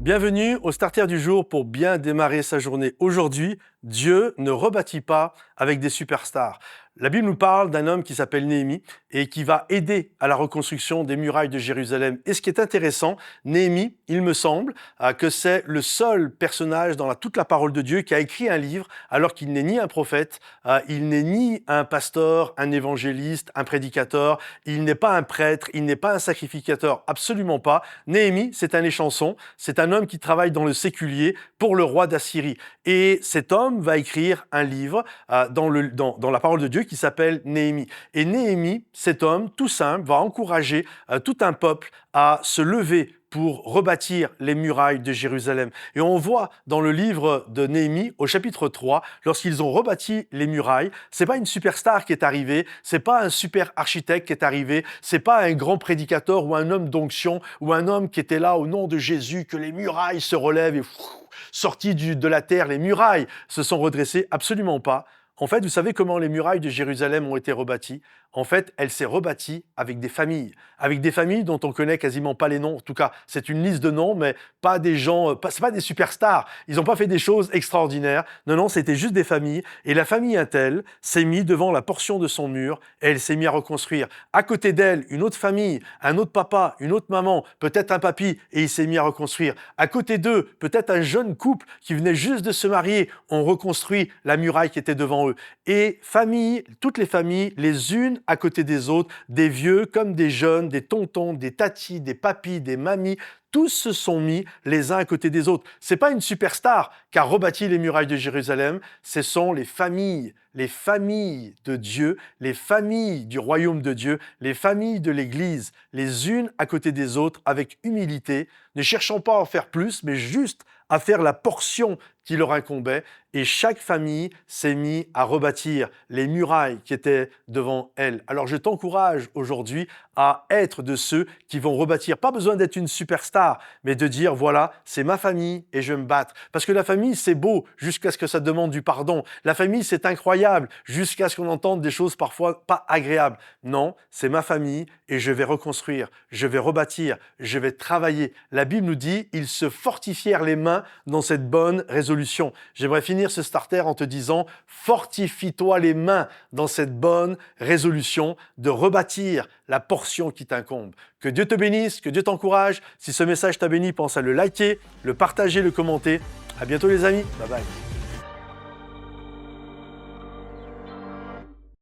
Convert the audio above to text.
Bienvenue au Starter du jour pour bien démarrer sa journée. Aujourd'hui, Dieu ne rebâtit pas avec des superstars. La Bible nous parle d'un homme qui s'appelle Néhémie et qui va aider à la reconstruction des murailles de Jérusalem. Et ce qui est intéressant, Néhémie, il me semble, que c'est le seul personnage dans toute la parole de Dieu qui a écrit un livre alors qu'il n'est ni un prophète, il n'est ni un pasteur, un évangéliste, un prédicateur, il n'est pas un prêtre, il n'est pas un sacrificateur, absolument pas. Néhémie, c'est un échanson, c'est un homme qui travaille dans le séculier pour le roi d'Assyrie. Et cet homme va écrire un livre dans la parole de Dieu qui s'appelle Néhémie. Et Néhémie, cet homme, tout simple, va encourager tout un peuple à se lever pour rebâtir les murailles de Jérusalem. Et on voit dans le livre de Néhémie, au chapitre 3, lorsqu'ils ont rebâti les murailles, c'est pas une superstar qui est arrivée, c'est pas un super architecte qui est arrivé, c'est pas un grand prédicateur ou un homme d'onction ou un homme qui était là au nom de Jésus, que les murailles se relèvent et sorties de la terre, les murailles se sont redressées, absolument pas. En fait, vous savez comment les murailles de Jérusalem ont été rebâties? En fait, elle s'est rebâtie avec des familles dont on connaît quasiment pas les noms. En tout cas, c'est une liste de noms, mais pas des gens, c'est pas des superstars. Ils n'ont pas fait des choses extraordinaires. Non, c'était juste des familles. Et la famille Intel s'est mise devant la portion de son mur et elle s'est mise à reconstruire. À côté d'elle, une autre famille, un autre papa, une autre maman, peut-être un papy, et il s'est mis à reconstruire. À côté d'eux, peut-être un jeune couple qui venait juste de se marier, ont reconstruit la muraille qui était devant eux. Et toutes les familles, les unes à côté des autres, des vieux comme des jeunes, des tontons, des tatis, des papis, des mamies, tous se sont mis les uns à côté des autres. C'est pas une superstar qui a rebâti les murailles de Jérusalem, ce sont les familles de Dieu, les familles du royaume de Dieu, les familles de l'Église, les unes à côté des autres avec humilité, ne cherchant pas à en faire plus, mais juste à faire la portion qui leur incombait. Et chaque famille s'est mise à rebâtir les murailles qui étaient devant elle. Alors je t'encourage aujourd'hui à être de ceux qui vont rebâtir. Pas besoin d'être une superstar, mais de dire voilà, c'est ma famille et je vais me battre. Parce que la famille, c'est beau jusqu'à ce que ça demande du pardon. La famille, c'est incroyable jusqu'à ce qu'on entende des choses parfois pas agréables. Non, c'est ma famille et je vais reconstruire, je vais rebâtir, je vais travailler. La Bible nous dit, ils se fortifièrent les mains dans cette bonne résolution. J'aimerais finir ce starter en te disant, fortifie-toi les mains dans cette bonne résolution de rebâtir la portion qui t'incombe. Que Dieu te bénisse, que Dieu t'encourage. Si ce message t'a béni, pense à le liker, le partager, le commenter. À bientôt les amis. Bye bye.